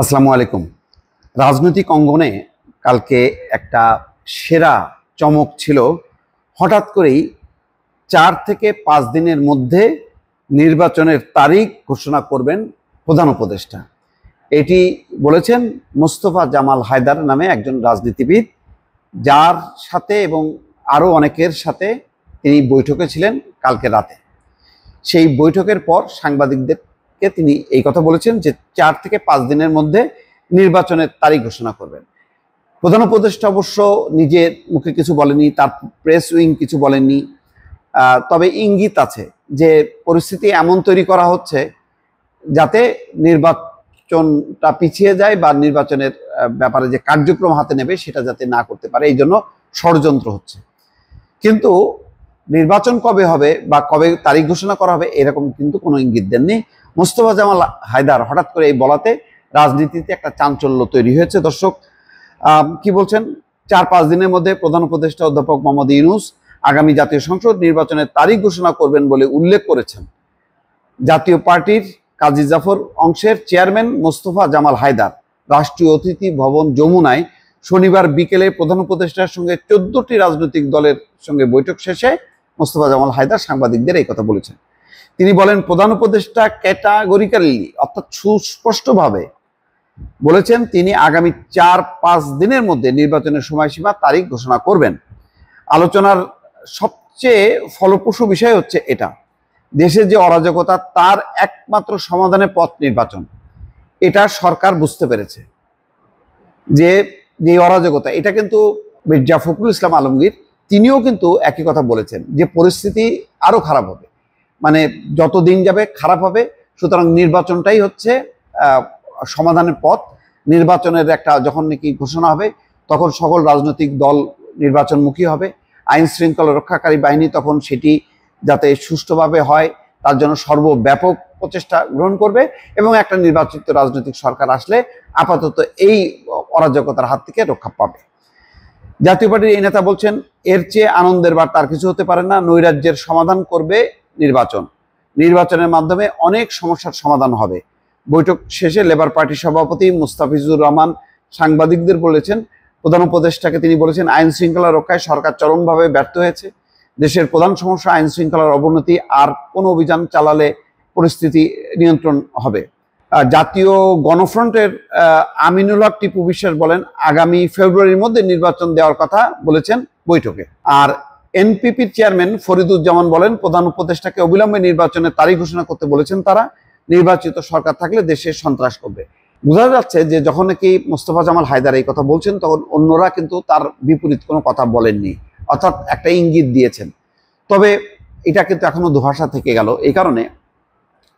আসসালামু আলাইকুম। রাজনৈতিক অঙ্গনে কালকে একটা সেরা চমক ছিল। হঠাৎ করেই ৪ থেকে ৫ দিনের মধ্যে নির্বাচনের তারিখ ঘোষণা করবেন প্রধান উপদেষ্টা। এটি বলেছেন মোস্তফা জামাল হায়দার নামে একজন রাজনীতিবিদ, যার সাথে এবং আরও অনেকের সাথে তিনি বৈঠকে ছিলেন কালকে রাতে। সেই বৈঠকের পর সাংবাদিকদেরকে তিনি এই কথা বলেছেন যে ৪ থেকে ৫ দিনের মধ্যে নির্বাচনের তারিখ ঘোষণা করবেন। প্রধান উপদেষ্টা অবশ্য নিজের মুখে কিছু বলেনি, তার প্রেস উইং কিছু বলেননি। তবে ইঙ্গিত আছে যে পরিস্থিতি এমন তৈরি করা হচ্ছে যাতে নির্বাচনটা পিছিয়ে যায় বা নির্বাচনের ব্যাপারে যে কার্যক্রম হাতে নেবে সেটা যাতে না করতে পারে, এই জন্য ষড়যন্ত্র হচ্ছে। কিন্তু নির্বাচন কবে হবে বা কবে তারিখ ঘোষণা করা হবে এরকম কিন্তু কোনো ইঙ্গিত দেননি মোস্তফা জামাল হায়দার। হঠাৎ করে এই বলাতে রাজনীতিতে একটা চাঞ্চল্য তৈরি হয়েছে। দর্শক কি বলছেন, ৪-৫ দিনের মধ্যে প্রধান উপদেষ্টা অধ্যাপক মোহাম্মদ ইউনূস আগামী জাতীয় সংসদ নির্বাচনের তারিখ ঘোষণা করবেন বলে উল্লেখ করেছেন জাতীয় পার্টির কাজী জাফর অংশের চেয়ারম্যান মোস্তফা জামাল হায়দার। রাষ্ট্রীয় অতিথি ভবন যমুনায় শনিবার বিকেলে প্রধান উপদেষ্টার সঙ্গে ১৪টি রাজনৈতিক দলের সঙ্গে বৈঠক শেষে মোস্তফা জামাল হায়দার সাংবাদিকদের এই কথা বলেছেন। তিনি বলেন, প্রধান উপদেষ্টা ক্যাটাগরিক্যালি অর্থাৎ সুস্পষ্টভাবে বলেছেন তিনি আগামী ৪-৫ দিনের মধ্যে নির্বাচনের সময়সীমা তারিখ ঘোষণা করবেন। আলোচনার সবচেয়ে ফলপ্রসূ বিষয় হচ্ছে এটা, দেশের যে অরাজকতা তার একমাত্র সমাধানের পথ নির্বাচন। এটা সরকার বুঝতে পেরেছে যে অরাজকতা, এটা কিন্তু মির্জা ফখরুল ইসলাম আলমগীর তিনিও কিন্তু একই কথা বলেছেন যে পরিস্থিতি আরো খারাপ হবে, মানে যত দিন যাবে খারাপ হবে। সুতরাং নির্বাচনটাই হচ্ছে সমাধানের পথ। নির্বাচনের একটা যখন নাকি ঘোষণা হবে তখন সকল রাজনৈতিক দল নির্বাচনমুখী হবে। আইন শৃঙ্খলা রক্ষাকারী বাহিনী তখন সেটি যাতে সুষ্ঠুভাবে হয় তার জন্য সর্বব্যাপক প্রচেষ্টা গ্রহণ করবে এবং একটা নির্বাচিত রাজনৈতিক সরকার আসলে আপাতত এই অরাজকতার হাত থেকে রক্ষা পাবে। জাতীয় পার্টির এই নেতা বলছেন, এর চেয়ে আনন্দের বার্তা আর কিছু হতে পারে না। নৈরাজ্যের সমাধান করবে নির্বাচন, নির্বাচনের মাধ্যমে অনেক সমস্যার সমাধান হবে। বৈঠক শেষে লেবার পার্টির সভাপতি মুস্তাফিজুর রহমান সাংবাদিকদের বলেছেন, প্রধান উপদেষ্টাকে তিনি বলেছেন, আইন শৃঙ্খলা রক্ষায় সরকার চরমভাবে ব্যর্থ হয়েছে। দেশের প্রধান সমস্যা আইন শৃঙ্খলার অবনতি, আর কোন অভিযান চালালে পরিস্থিতি নিয়ন্ত্রণ হবে। জাতীয় গণফ্রন্টের আমিনুল হক টিপু বিশ্বাস বলেন, আগামী ফেব্রুয়ারির মধ্যে নির্বাচন দেওয়ার কথা বলেছেন বৈঠকে। আর এনপিপির চেয়ারম্যান ফরিদুজ্জামান বলেন, প্রধান উপদেষ্টাকে অবিলম্বে নির্বাচনের তারিখ ঘোষণা করতে বলেছেন তারা। নির্বাচিত সরকার থাকলে দেশে সন্ত্রাস করবে। বোঝা যাচ্ছে যে যখন নাকি মোস্তফা জামাল হায়দার এই কথা বলছেন তখন অন্যরা কিন্তু তার বিপরীত কোনো কথা বলেননি, অর্থাৎ একটা ইঙ্গিত দিয়েছেন। তবে এটা কিন্তু এখনো দুভাষা থেকে গেল। এই কারণে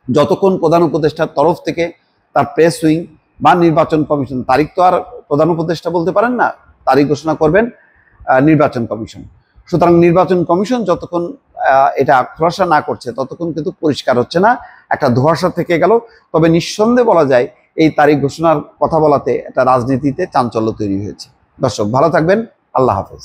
যতক্ষণ প্রধান উপদেষ্টার তরফ থেকে তার প্রেস উইং বা নির্বাচন কমিশন, তারিখ তো আর প্রধান উপদেষ্টা বলতে পারেন না, তারিখ ঘোষণা করবেন নির্বাচন কমিশন। সুতরাং নির্বাচন কমিশন যতক্ষণ এটা খোলাসা না করছে ততক্ষণ কিন্তু পরিষ্কার হচ্ছে না, একটা ধোঁয়াশা থেকে গেল। তবে নিঃসন্দেহে বলা যায় এই তারিখ ঘোষণার কথা বলাতে একটা রাজনীতিতে চাঞ্চল্য তৈরি হয়েছে। দর্শক ভালো থাকবেন, আল্লাহ হাফেজ।